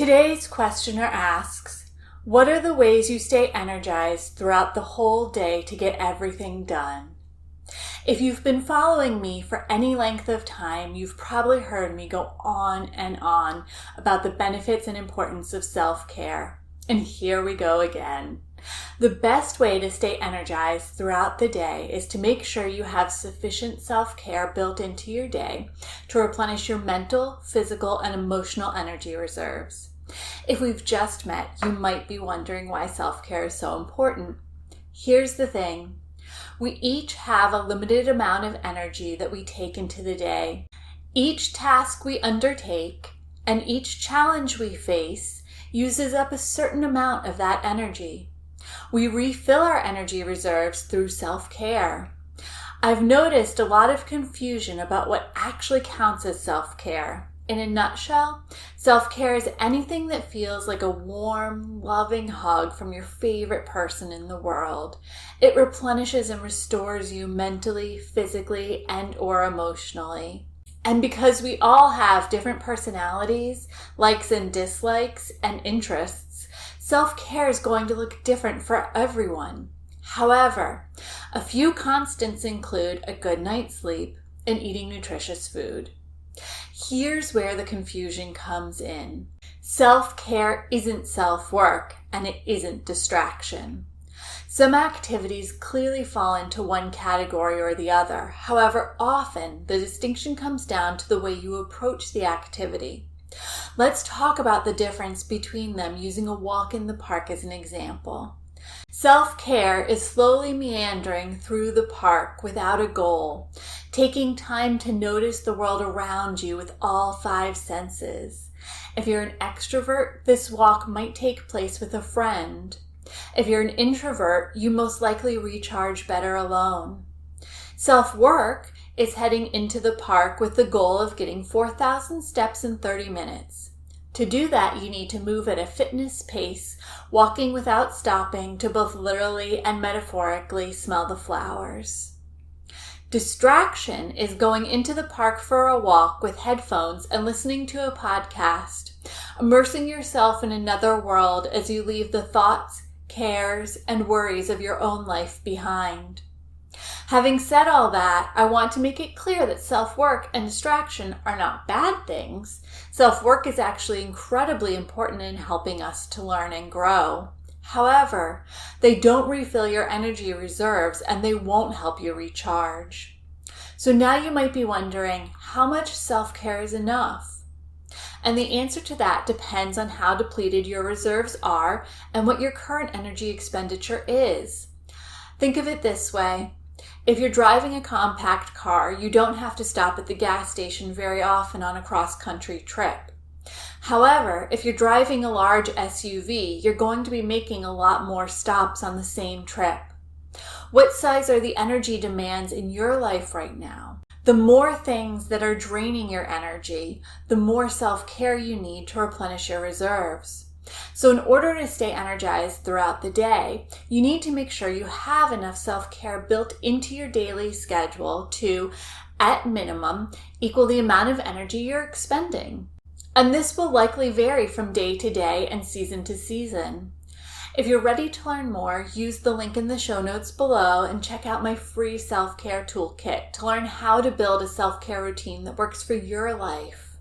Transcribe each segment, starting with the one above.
Today's questioner asks, what are the ways you stay energized throughout the whole day to get everything done? If you've been following me for any length of time, you've probably heard me go on and on about the benefits and importance of self-care. And here we go again. The best way to stay energized throughout the day is to make sure you have sufficient self-care built into your day to replenish your mental, physical, and emotional energy reserves. If we've just met, you might be wondering why self-care is so important. Here's the thing. We each have a limited amount of energy that we take into the day. Each task we undertake and each challenge we face uses up a certain amount of that energy. We refill our energy reserves through self-care. I've noticed a lot of confusion about what actually counts as self-care. In a nutshell, self-care is anything that feels like a warm, loving hug from your favorite person in the world. It replenishes and restores you mentally, physically, and/or emotionally. And because we all have different personalities, likes and dislikes, and interests, self-care is going to look different for everyone. However, a few constants include a good night's sleep and eating nutritious food. Here's where the confusion comes in. Self-care isn't self-work, and it isn't distraction. Some activities clearly fall into one category or the other. However, often the distinction comes down to the way you approach the activity. Let's talk about the difference between them using a walk in the park as an example. Self-care is slowly meandering through the park without a goal, taking time to notice the world around you with all 5 senses. If you're an extrovert, this walk might take place with a friend. If you're an introvert, you most likely recharge better alone. Self-work is heading into the park with the goal of getting 4,000 steps in 30 minutes. To do that, you need to move at a fitness pace, walking without stopping to both literally and metaphorically smell the flowers. Distraction is going into the park for a walk with headphones and listening to a podcast, immersing yourself in another world as you leave the thoughts, cares, and worries of your own life behind. Having said all that, I want to make it clear that self-work and distraction are not bad things. Self-work is actually incredibly important in helping us to learn and grow. However, they don't refill your energy reserves and they won't help you recharge. So now you might be wondering, how much self-care is enough? And the answer to that depends on how depleted your reserves are and what your current energy expenditure is. Think of it this way. If you're driving a compact car, you don't have to stop at the gas station very often on a cross-country trip. However, if you're driving a large SUV, you're going to be making a lot more stops on the same trip. What size are the energy demands in your life right now? The more things that are draining your energy, the more self-care you need to replenish your reserves. So in order to stay energized throughout the day, you need to make sure you have enough self-care built into your daily schedule to, at minimum, equal the amount of energy you're expending. And this will likely vary from day to day and season to season. If you're ready to learn more, use the link in the show notes below and check out my free self-care toolkit to learn how to build a self-care routine that works for your life.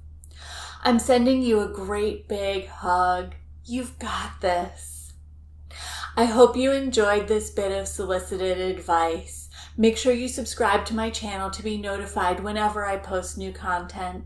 I'm sending you a great big hug. You've got this. I hope you enjoyed this bit of solicited advice. Make sure you subscribe to my channel to be notified whenever I post new content.